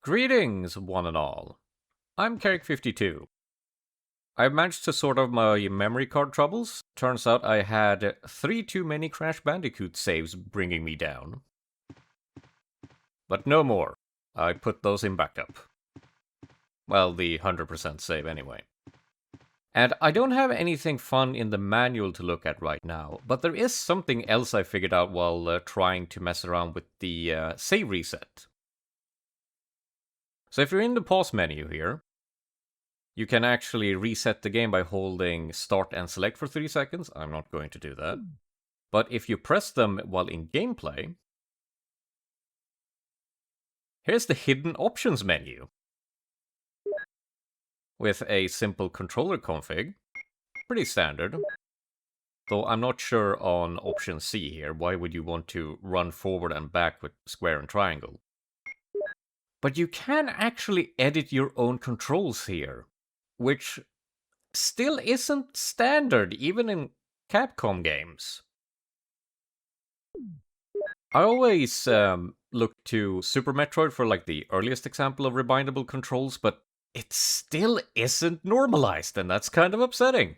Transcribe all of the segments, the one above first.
Greetings, one and all. I'm Kerrik52. I've managed to sort out my memory card troubles. Turns out I had 3 too many Crash Bandicoot saves bringing me down. But no more. I put those in backup. Well, the 100% save anyway. And I don't have anything fun in the manual to look at right now, but there is something else I figured out while trying to mess around with the save reset. So if you're in the pause menu here, you can actually reset the game by holding start and select for 3 seconds. I'm not going to do that. But if you press them while in gameplay, here's the hidden options menu. With a simple controller config. Pretty standard. Though I'm not sure on option C here. Why would you want to run forward and back with square and triangle? But you can actually edit your own controls here, which still isn't standard, even in Capcom games. I always look to Super Metroid for like the earliest example of rebindable controls, but it still isn't normalized, and that's kind of upsetting.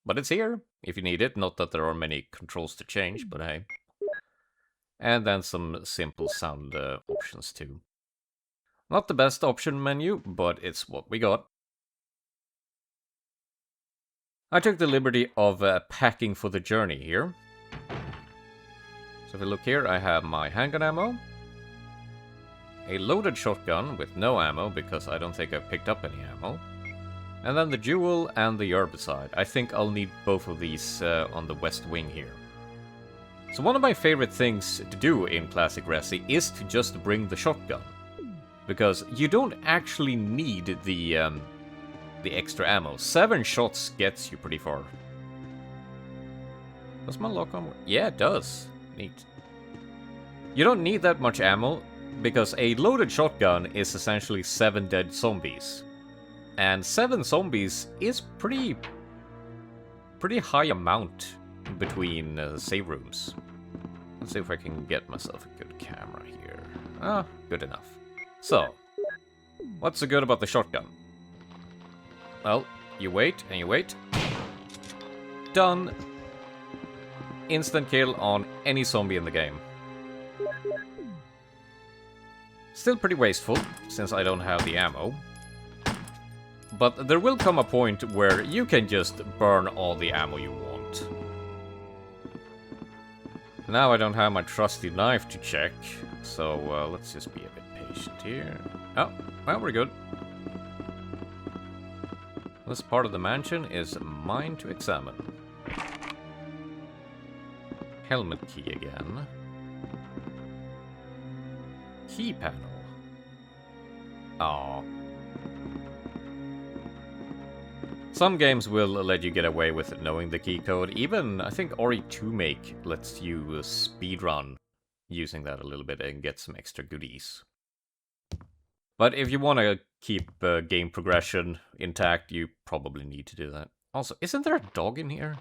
But it's here, if you need it. Not that there are many controls to change, but hey. And then some simple sound options too. Not the best option menu, but it's what we got. I took the liberty of packing for the journey here. So if we look here, I have my handgun ammo, a loaded shotgun with no ammo because I don't think I've picked up any ammo, and then the jewel and the herbicide. I think I'll need both of these on the west wing here. So one of my favorite things to do in Classic Resi is to just bring the shotgun, because you don't actually need the extra ammo. 7 shots gets you pretty far. Does my lock on? Yeah, it does. Neat. You don't need that much ammo, because a loaded shotgun is essentially 7 dead zombies. And 7 zombies is pretty high amount between save rooms. Let's see if I can get myself a good camera here. Ah, good enough. So, what's so good about the shotgun? Well, you wait and you wait. Done. Instant kill on any zombie in the game. Still pretty wasteful, since I don't have the ammo. But there will come a point where you can just burn all the ammo you want. Now I don't have my trusty knife to check, so let's just be a bit patient here. Oh, well, we're good. This part of the mansion is mine to examine. Helmet key again. Key panel. Aww. Some games will let you get away with knowing the key code. Even, I think RE2 Make lets you speedrun using that a little bit and get some extra goodies. But if you want to keep game progression intact, you probably need to do that. Also, isn't there a dog in here?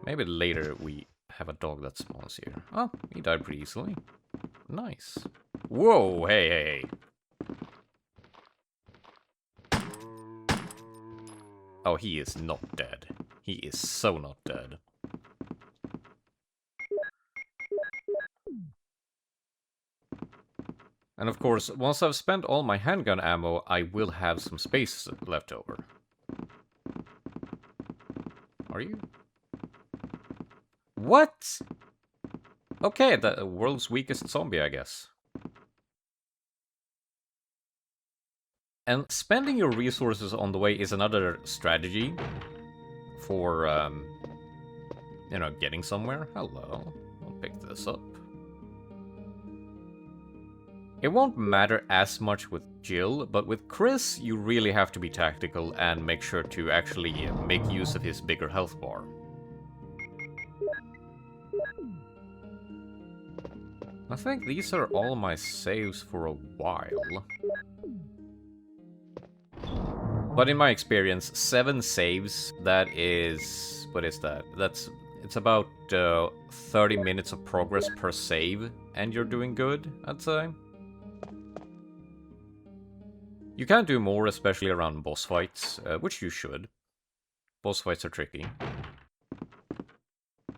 Maybe later we have a dog that spawns here. Oh, he died pretty easily. Nice. Whoa, hey. Oh, he is not dead. He is so not dead. And of course, once I've spent all my handgun ammo, I will have some space left over. Are you? What? Okay, the world's weakest zombie, I guess. And spending your resources on the way is another strategy for, you know, getting somewhere. Hello. I'll pick this up. It won't matter as much with Jill, but with Chris, you really have to be tactical and make sure to actually make use of his bigger health bar. I think these are all my saves for a while. But in my experience, 7 saves, that is... what is that? It's about 30 minutes of progress per save, and you're doing good, I'd say. You can do more, especially around boss fights, which you should. Boss fights are tricky.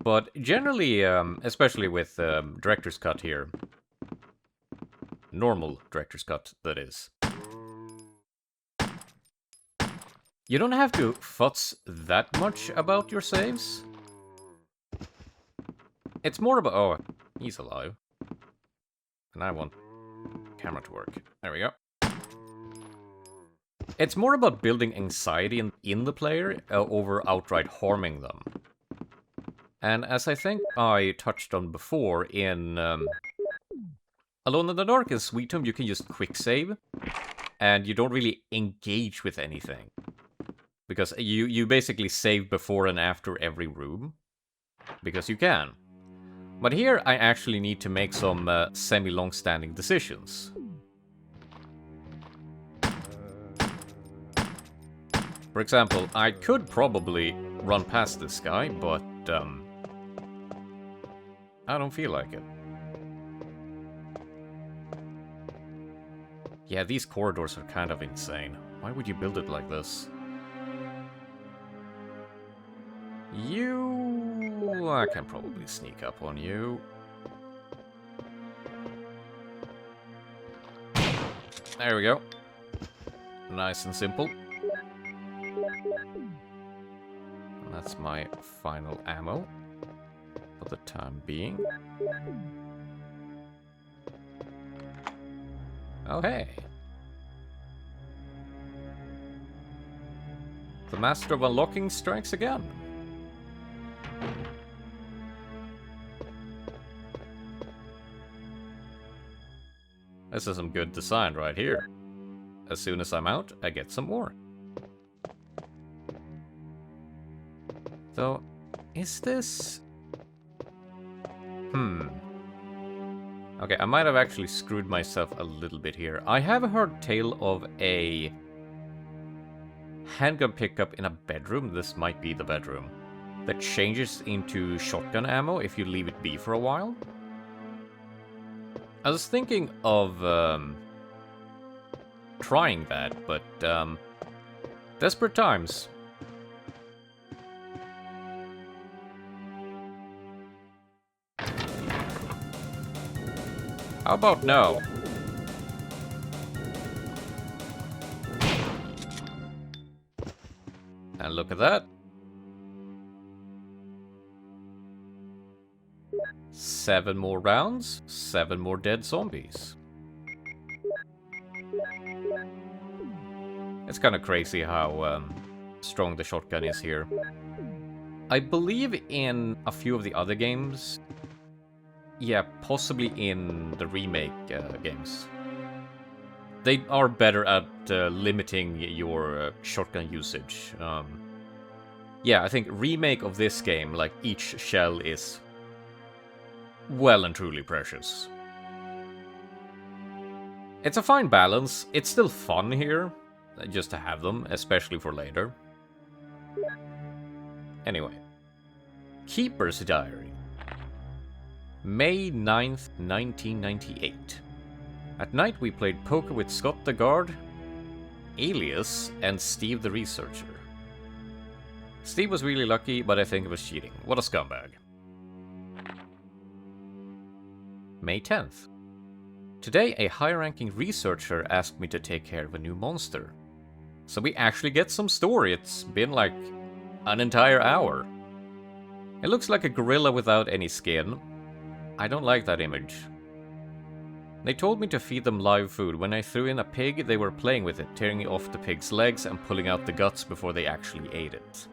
But generally, especially with Director's Cut here, normal Director's Cut, that is, you don't have to futz that much about your saves. It's more about... Oh, he's alive. And I want camera to work. There we go. It's more about building anxiety in the player over outright harming them. And as I think I touched on before, in Alone in the Dark and Sweet Home, you can just quick save, and you don't really engage with anything. Because you basically save before and after every room, because you can. But here I actually need to make some semi-long-standing decisions. For example, I could probably run past this guy, but I don't feel like it. Yeah, these corridors are kind of insane. Why would you build it like this? I can probably sneak up on you. There we go. Nice and simple. And that's my final ammo for the time being. Oh, hey. The Master of Unlocking strikes again. This is some good design right here. As soon as I'm out, I get some more. So, is this... Okay, I might have actually screwed myself a little bit here. I have heard tale of a handgun pickup in a bedroom. This might be the bedroom. That changes into shotgun ammo if you leave it be for a while. I was thinking of trying that, but desperate times. How about no? And look at that. 7 more rounds, 7 more dead zombies. It's kind of crazy how strong the shotgun is here. I believe in a few of the other games, yeah, possibly in the remake games, they are better at limiting your shotgun usage. Yeah, I think remake of this game, like each shell is well and truly precious. It's a fine balance. It's still fun here, just to have them, especially for later. Anyway. Keeper's Diary. May 9th, 1998. At night we played poker with Scott the Guard, Alias, and Steve the Researcher. Steve was really lucky, but I think it was cheating. What a scumbag. May 10th. Today, a high-ranking researcher asked me to take care of a new monster. So we actually get some story. It's been like an entire hour. It looks like a gorilla without any skin. I don't like that image. They told me to feed them live food. When I threw in a pig, they were playing with it, tearing off the pig's legs and pulling out the guts before they actually ate it.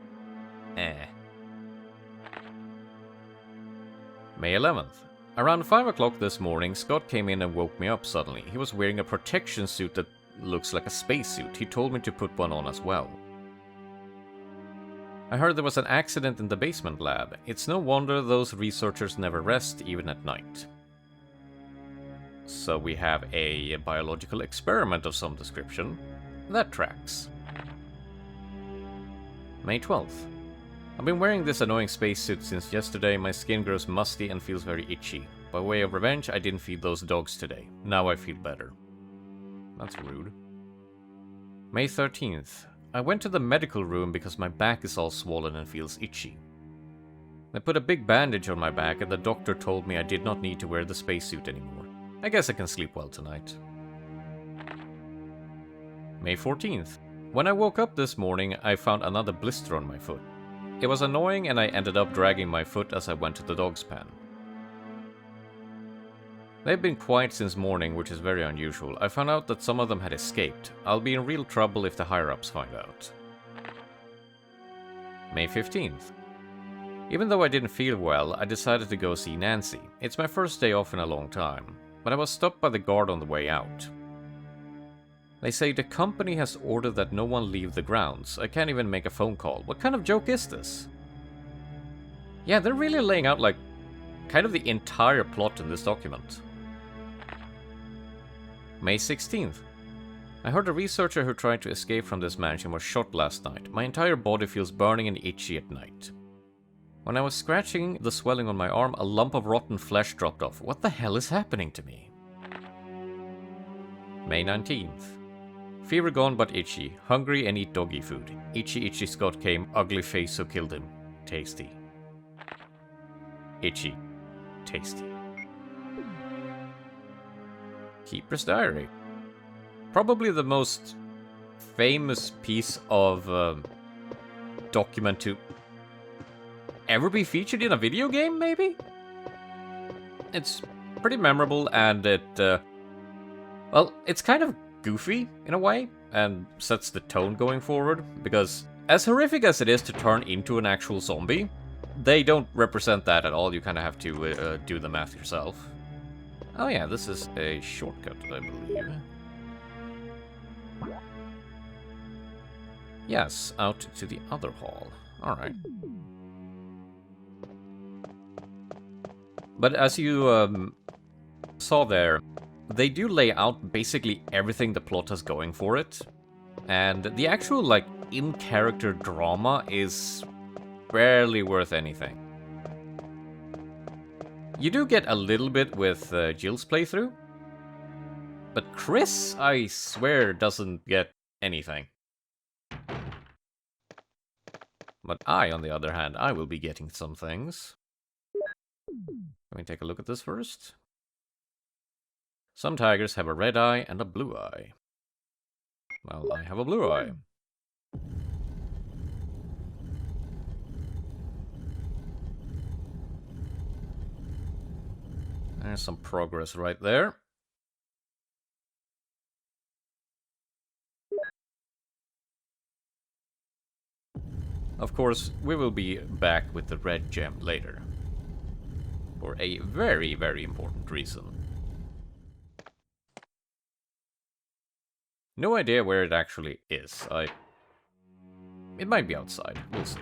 May 11th. Around 5 o'clock this morning, Scott came in and woke me up suddenly. He was wearing a protection suit that looks like a spacesuit. He told me to put one on as well. I heard there was an accident in the basement lab. It's no wonder those researchers never rest, even at night. So we have a biological experiment of some description. That tracks. May 12th. I've been wearing this annoying spacesuit since yesterday. My skin grows musty and feels very itchy. By way of revenge, I didn't feed those dogs today. Now I feel better. That's rude. May 13th. I went to the medical room because my back is all swollen and feels itchy. They put a big bandage on my back and the doctor told me I did not need to wear the spacesuit anymore. I guess I can sleep well tonight. May 14th. When I woke up this morning, I found another blister on my foot. It was annoying and I ended up dragging my foot as I went to the dog's pen. They've been quiet since morning, which is very unusual. I found out that some of them had escaped. I'll be in real trouble if the higher-ups find out. May 15th. Even though I didn't feel well, I decided to go see Nancy. It's my first day off in a long time, but I was stopped by the guard on the way out. They say the company has ordered that no one leave the grounds. I can't even make a phone call. What kind of joke is this? Yeah, they're really laying out like kind of the entire plot in this document. May 16th. I heard a researcher who tried to escape from this mansion was shot last night. My entire body feels burning and itchy at night. When I was scratching the swelling on my arm, a lump of rotten flesh dropped off. What the hell is happening to me? May 19th. Fever gone but itchy. Hungry and eat doggy food. Itchy Scott came. Ugly face who killed him. Tasty. Itchy. Tasty. Keeper's Diary. Probably the most famous piece of document to ever be featured in a video game, maybe? It's pretty memorable and well, it's kind of goofy in a way and sets the tone going forward, because as horrific as it is to turn into an actual zombie, they don't represent that at all. You kind of have to do the math yourself. Oh yeah, this is a shortcut, I believe. Yes, out to the other hall. Alright. But as you saw there, they do lay out basically everything the plot has going for it. And the actual, like, in-character drama is barely worth anything. You do get a little bit with Jill's playthrough, but Chris, I swear, doesn't get anything. But I, on the other hand, I will be getting some things. Let me take a look at this first. Some tigers have a red eye and a blue eye. Well, I have a blue eye. There's some progress right there. Of course, we will be back with the red gem later. For a very, very important reason. No idea where it actually is. It might be outside. We'll see.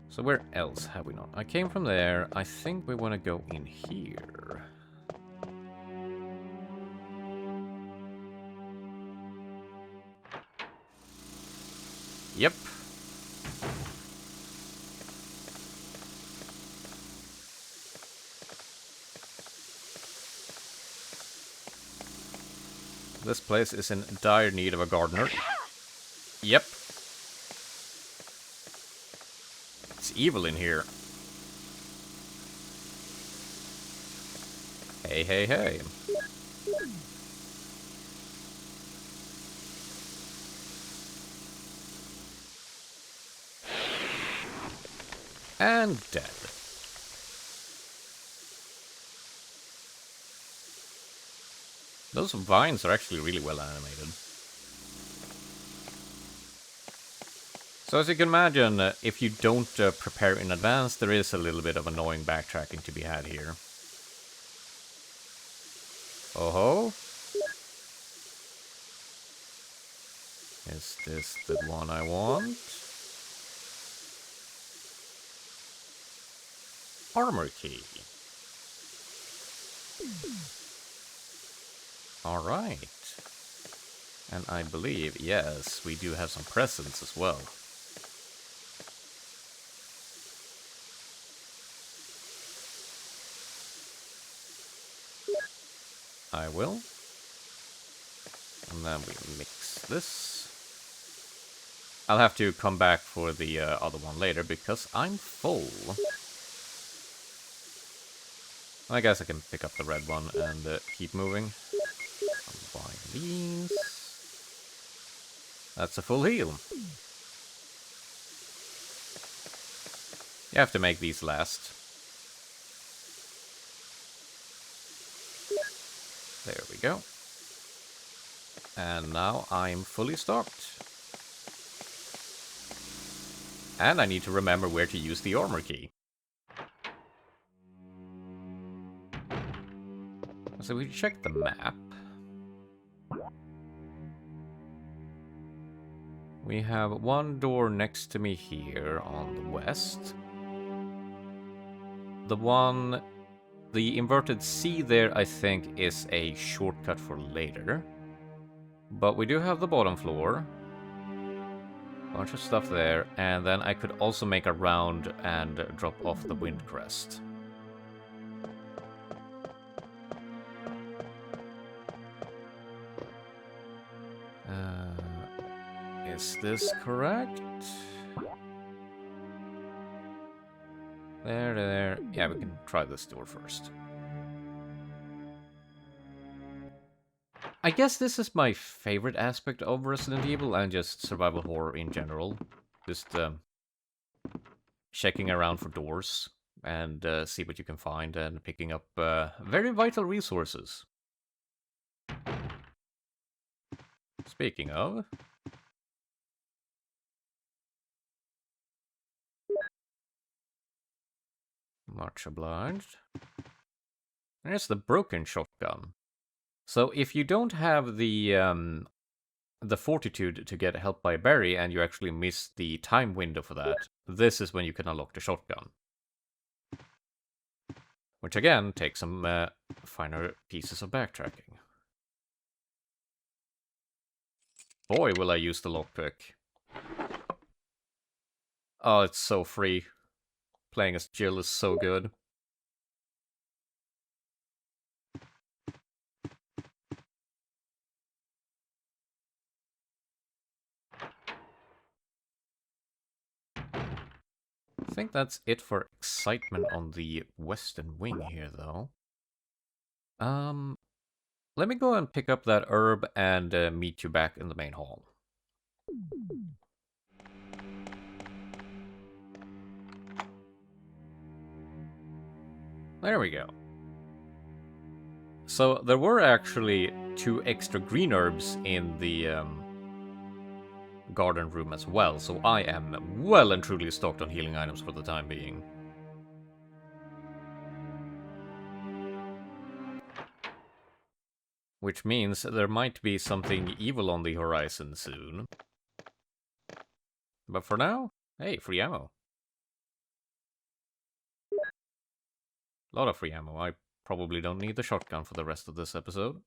So where else have we not? I came from there. I think we want to go in here. Yep. This place is in dire need of a gardener. Yep. It's evil in here. Hey, hey, hey. And dead. Those vines are actually really well animated. So as you can imagine, if you don't prepare in advance, there is a little bit of annoying backtracking to be had here. Oh-ho. Is this the one I want? Armor key. Alright. And I believe, yes, we do have some presents as well. I will. And then we mix this. I'll have to come back for the other one later because I'm full. I guess I can pick up the red one and keep moving. I'll buy these. That's a full heal. You have to make these last. There we go. And now I'm fully stocked. And I need to remember where to use the armor key. So we check the map. We have one door next to me here on the west. The inverted C there, I think, is a shortcut for later. But we do have the bottom floor. Bunch of stuff there, and then I could also make a round and drop off the wind crest. Is this correct? There. Yeah, we can try this door first. I guess this is my favorite aspect of Resident Evil and just survival horror in general. Just checking around for doors and see what you can find and picking up very vital resources. Speaking of... Much obliged. There's the broken shotgun. So if you don't have the fortitude to get help by Barry and you actually miss the time window for that, this is when you can unlock the shotgun. Which again takes some finer pieces of backtracking. Boy, will I use the lockpick. Oh, it's so free. Playing as Jill is so good. I think that's it for excitement on the western wing here, though. Let me go and pick up that herb and meet you back in the main hall. There we go. So there were actually 2 extra green herbs in the garden room as well, so I am well and truly stocked on healing items for the time being. Which means there might be something evil on the horizon soon. But for now, hey, free ammo. A lot of free ammo. I probably don't need the shotgun for the rest of this episode.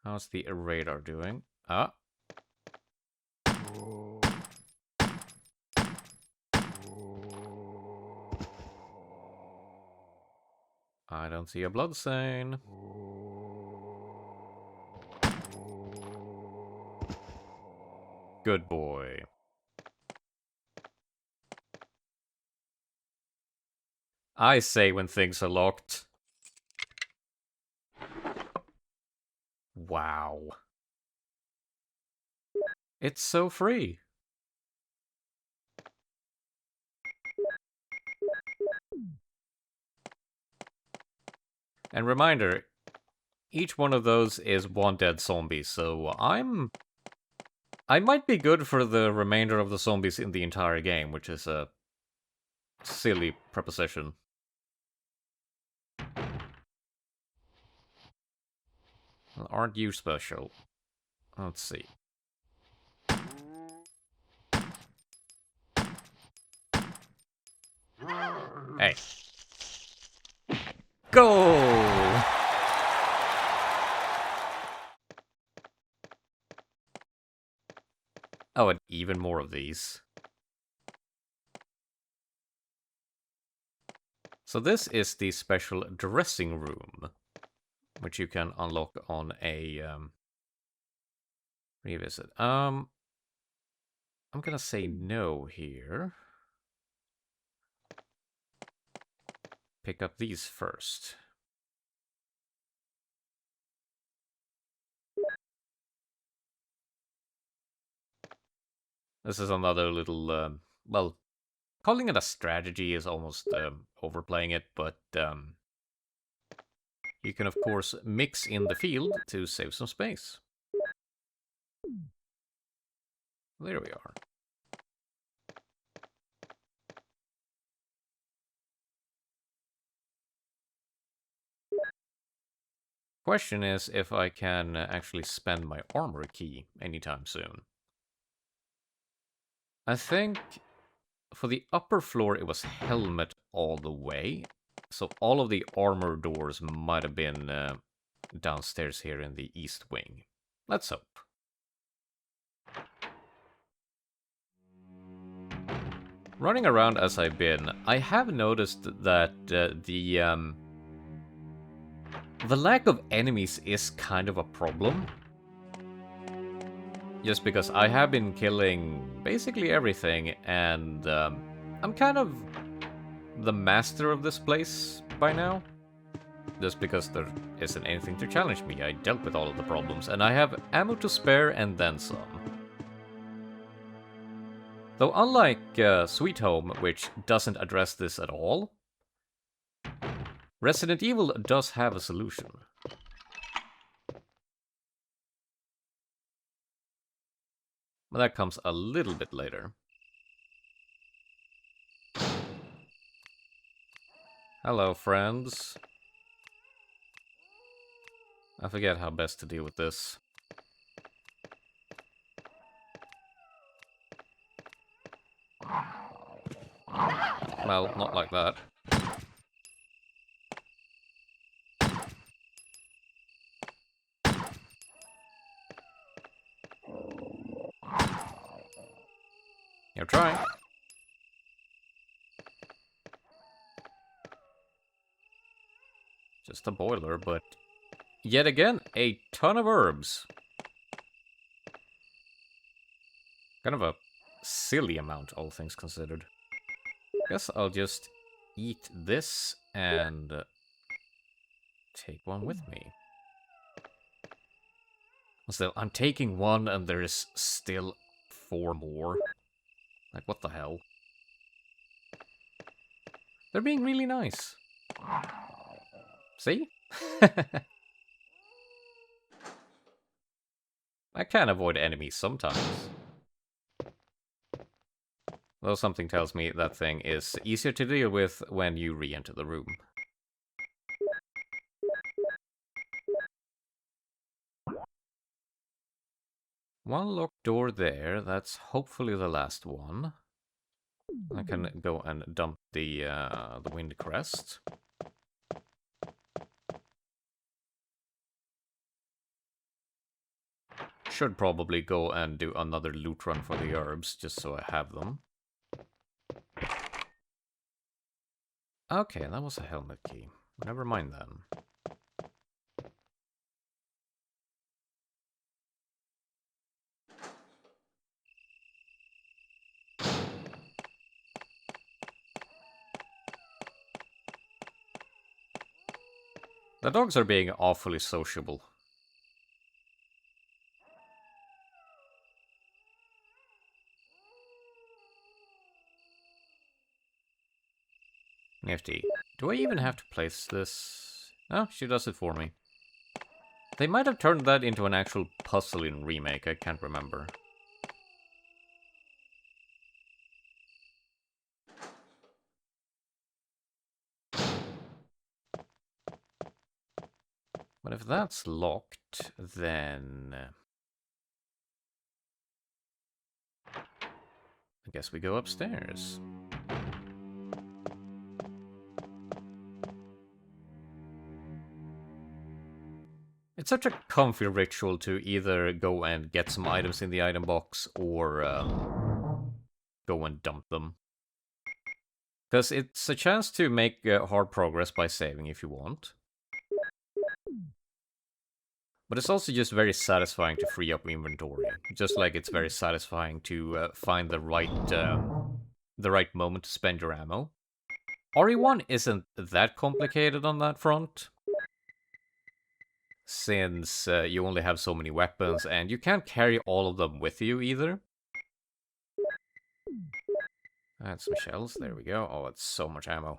How's the radar doing? Ah. I don't see a bloodstain. Good boy. I say when things are locked. Wow. It's so free. And reminder, each one of those is one dead zombie, so I might be good for the remainder of the zombies in the entire game, which is a silly proposition. Well, aren't you special? Let's see. Hey. Go! even more of these. So this is the special dressing room, which you can unlock on a revisit. I'm gonna say no here. Pick up these first. This is another little, well, calling it a strategy is almost overplaying it, but you can of course mix in the field to save some space. There we are. Question is if I can actually spend my armor key anytime soon. I think for the upper floor it was helmet all the way, so all of the armor doors might have been downstairs here in the east wing. Let's hope. Running around as I've been, I have noticed that the lack of enemies is kind of a problem. Just because I have been killing basically everything, and I'm kind of the master of this place by now. Just because there isn't anything to challenge me, I dealt with all of the problems, and I have ammo to spare and then some. Though unlike Sweet Home, which doesn't address this at all, Resident Evil does have a solution. But that comes a little bit later. Hello, friends. I forget how best to deal with this. Well, not like that. You're trying. Just a boiler, but yet again, a ton of herbs. Kind of a silly amount, all things considered. Guess I'll just eat this and take one with me. Still, I'm taking one and there is still 4 more. Like, what the hell? They're being really nice. See? I can avoid enemies sometimes. Though something tells me that thing is easier to deal with when you re-enter the room. One locked door there, that's hopefully the last one. I can go and dump the wind crest. Should probably go and do another loot run for the herbs, just so I have them. Okay, that was a helmet key. Never mind then. The dogs are being awfully sociable. Nifty. Do I even have to place this? Oh, she does it for me. They might have turned that into an actual puzzle in Remake, I can't remember. But if that's locked, then I guess we go upstairs. It's such a comfy ritual to either go and get some items in the item box or go and dump them. Because it's a chance to make hard progress by saving if you want. But it's also just very satisfying to free up inventory. Just like it's very satisfying to find the right moment to spend your ammo. RE1 isn't that complicated on that front. Since you only have so many weapons, and you can't carry all of them with you either. Add some shells, there we go. Oh, it's so much ammo.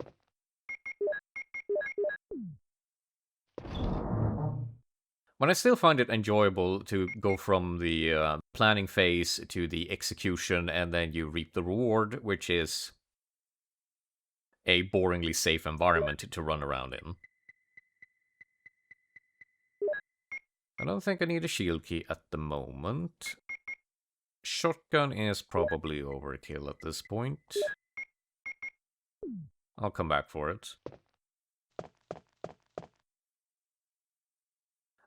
But I still find it enjoyable to go from the planning phase to the execution, and then you reap the reward, which is a boringly safe environment to run around in. I don't think I need a shield key at the moment. Shotgun is probably overkill at this point. I'll come back for it.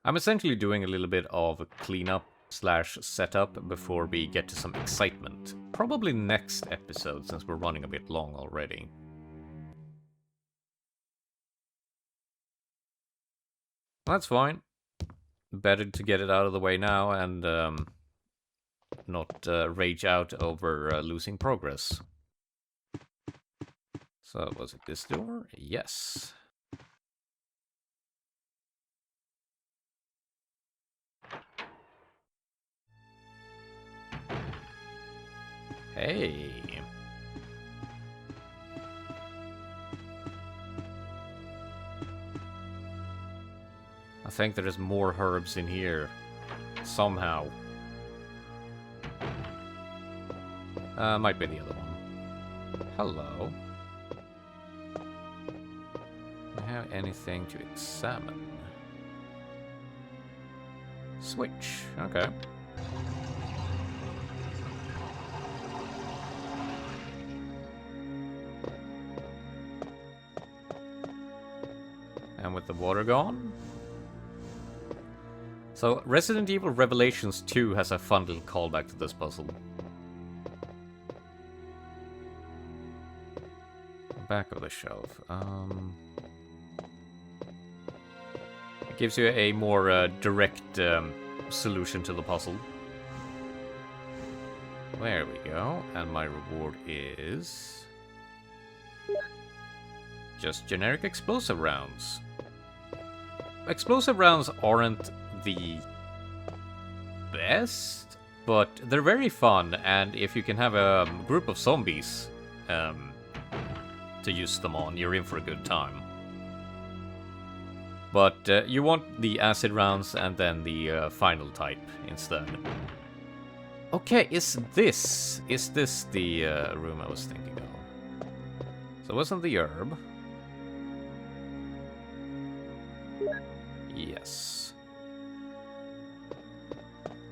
I'm essentially doing a little bit of cleanup / setup before we get to some excitement. Probably next episode, since we're running a bit long already. That's fine. Better to get it out of the way now and not rage out over losing progress. So, was it this door? Yes. Hey. I think there is more herbs in here. Somehow. Might be the other one. Hello. Do I have anything to examine? Switch. Okay. And with the water gone? So, Resident Evil Revelations 2 has a fun little callback to this puzzle. Back of the shelf. It gives you a more direct solution to the puzzle. There we go. And my reward is just generic explosive rounds. Explosive rounds aren't the best, but they're very fun, and if you can have a group of zombies to use them on, you're in for a good time. But you want the acid rounds and then the final type instead. Okay, is this the room I was thinking of? So it wasn't the herb. Yes.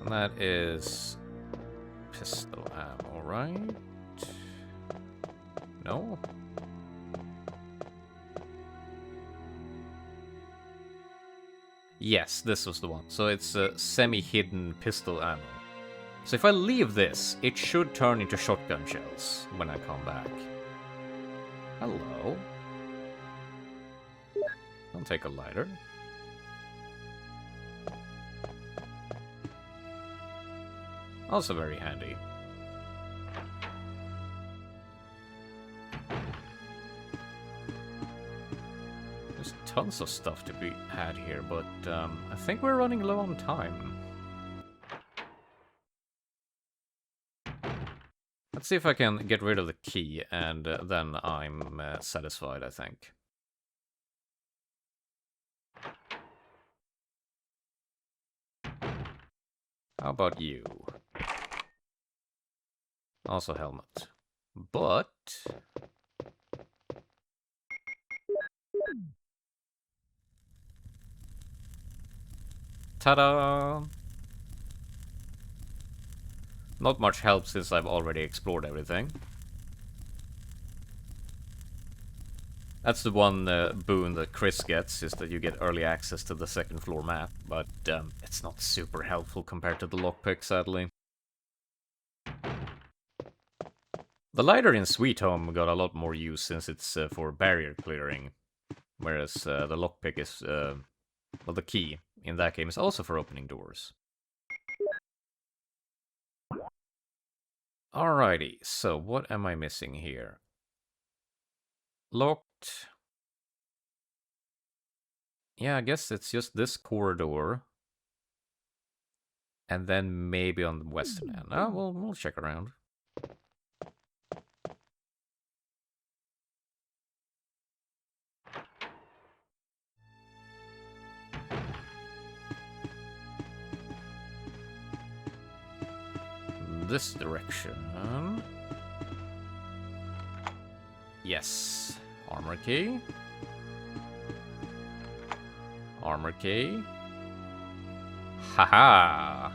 And that is pistol ammo, right? No? Yes, this was the one. So it's a semi-hidden pistol ammo. So if I leave this, it should turn into shotgun shells when I come back. Hello. I'll take a lighter. Also very handy. There's tons of stuff to be had here, but I think we're running low on time. Let's see if I can get rid of the key, and then I'm satisfied, I think. How about you? Also helmet. But... ta-da! Not much help since I've already explored everything. That's the one boon that Chris gets, is that you get early access to the second floor map, but it's not super helpful compared to the lockpick, sadly. The lighter in Sweet Home got a lot more use since it's for barrier clearing, whereas the lockpick is, well, the key in that game is also for opening doors. Alrighty, so what am I missing here? Locked. Yeah, I guess it's just this corridor. And then maybe on the western end. Oh, we'll check around. This direction. Yes. Armor key. Armor key. Haha.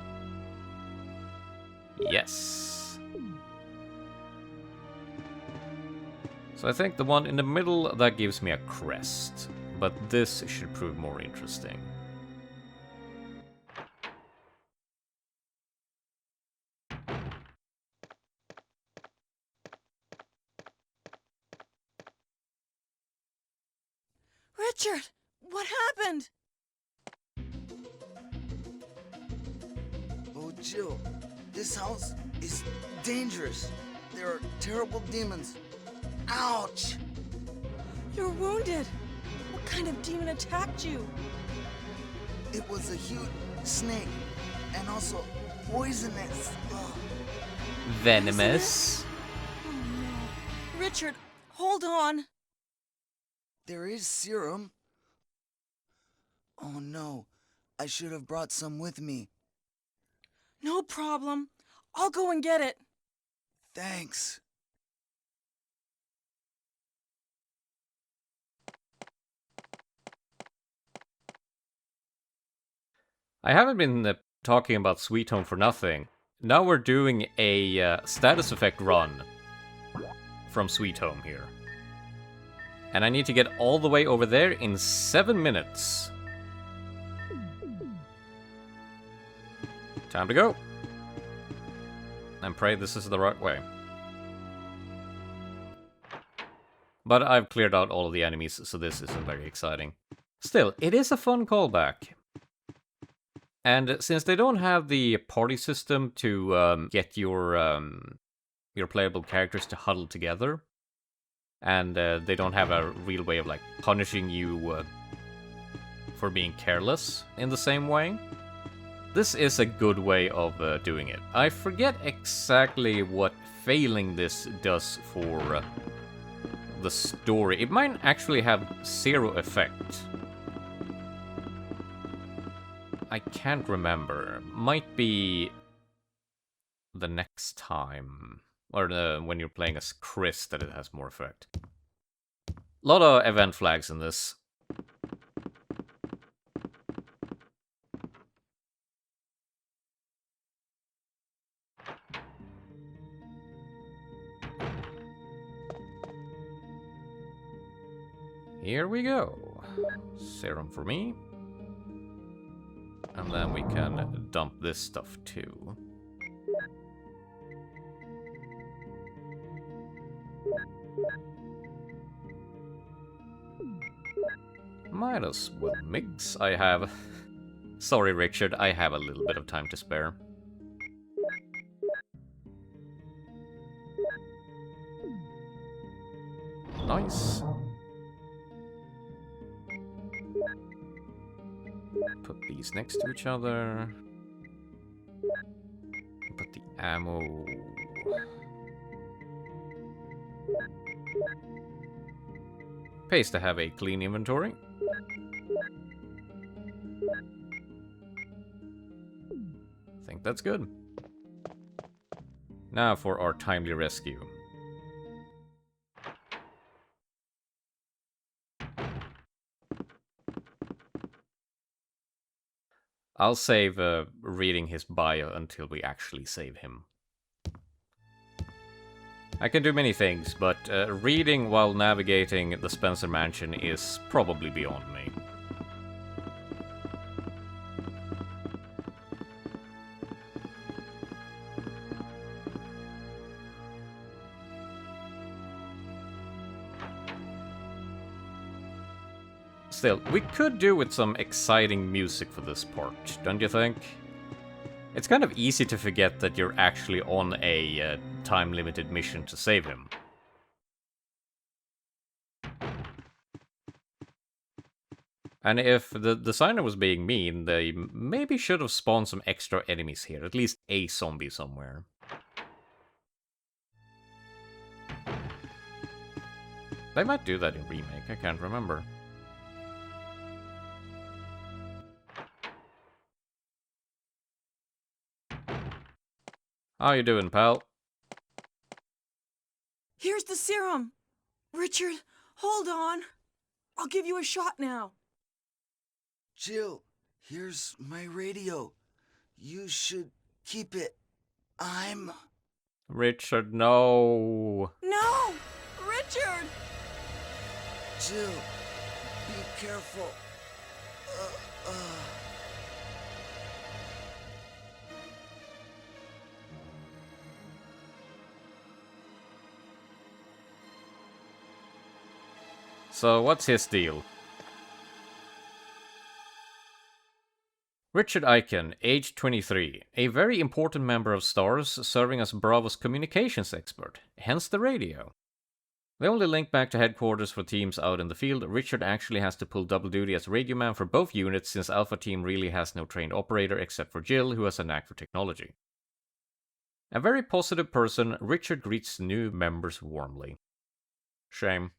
Yes. So I think the one in the middle, that gives me a crest. But this should prove more interesting. Richard, what happened? Oh, Jill, this house is dangerous. There are terrible demons. Ouch! You're wounded. What kind of demon attacked you? It was a huge snake and also poisonous. Ugh. Venomous. Oh no. Richard, hold on. There is serum. Oh no, I should have brought some with me. No problem. I'll go and get it. Thanks. I haven't been talking about Sweet Home for nothing. Now we're doing a status effect run from Sweet Home here. And I need to get all the way over there in 7 minutes. Time to go. And pray this is the right way. But I've cleared out all of the enemies, so this isn't very exciting. Still, it is a fun callback. And since they don't have the party system to get your playable characters to huddle together, and they don't have a real way of like punishing you for being careless in the same way, this is a good way of doing it. I forget exactly what failing this does for the story. It might actually have 0 effect. I can't remember. Might be the next time. Or when you're playing as Chris that it has more effect. A lot of event flags in this. Here we go. Serum for me. And then we can dump this stuff too. Might as well mix. I have... Sorry, Richard, I have a little bit of time to spare. Nice. Put these next to each other. Put the ammo... Pays to have a clean inventory. Think that's good. Now for our timely rescue. I'll save reading his bio until we actually save him. I can do many things, but reading while navigating the Spencer Mansion is probably beyond me. Still, we could do with some exciting music for this part, don't you think? It's kind of easy to forget that you're actually on a time-limited mission to save him. And if the designer was being mean, they maybe should have spawned some extra enemies here, at least a zombie somewhere. They might do that in Remake, I can't remember. How you doing, pal? Here's the serum. Richard, hold on. I'll give you a shot now. Jill, here's my radio. You should keep it. I'm... Richard, no. No! Richard! Jill, be careful. So, what's his deal? Richard Aiken, age 23, a very important member of STARS, serving as Bravo's communications expert, hence the radio. The only link back to headquarters for teams out in the field, Richard actually has to pull double duty as radio man for both units since Alpha Team really has no trained operator except for Jill, who has a knack for technology. A very positive person, Richard greets new members warmly. Shame.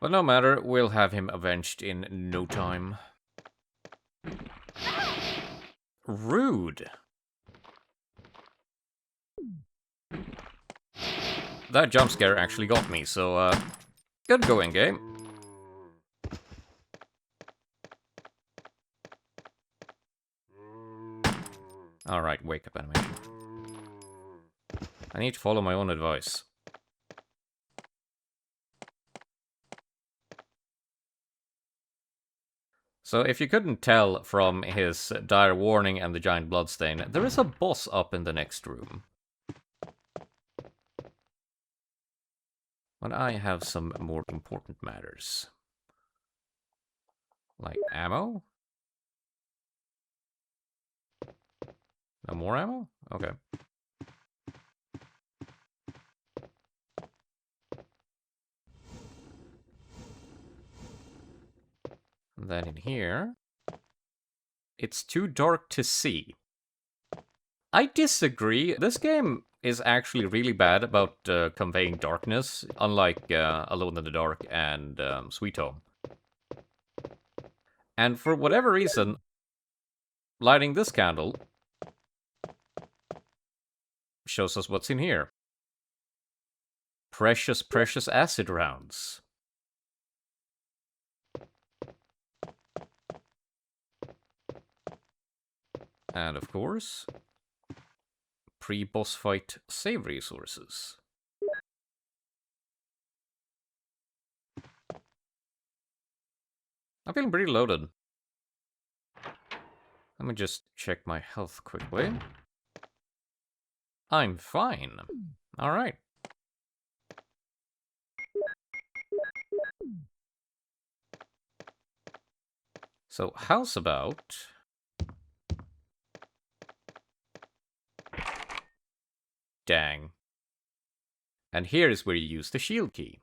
But no matter, we'll have him avenged in no time. Rude. That jump scare actually got me, so good going, game. Alright, wake up animation. I need to follow my own advice. So if you couldn't tell from his dire warning and the giant bloodstain, there is a boss up in the next room. But I have some more important matters. Like ammo? No more ammo? Okay. And then in here, it's too dark to see. I disagree. This game is actually really bad about conveying darkness, unlike Alone in the Dark and Sweet Home. And for whatever reason, lighting this candle shows us what's in here. Precious, precious acid rounds. And of course, pre-boss fight save resources. I'm feeling pretty loaded. Let me just check my health quickly. I'm fine. Alright. So, how's about... Dang. And here is where you use the shield key.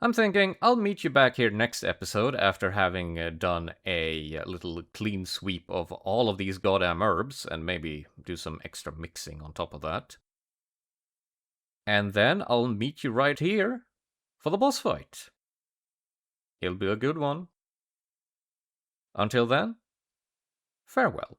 I'm thinking I'll meet you back here next episode after having done a little clean sweep of all of these goddamn herbs and maybe do some extra mixing on top of that. And then I'll meet you right here for the boss fight. It'll be a good one. Until then, farewell.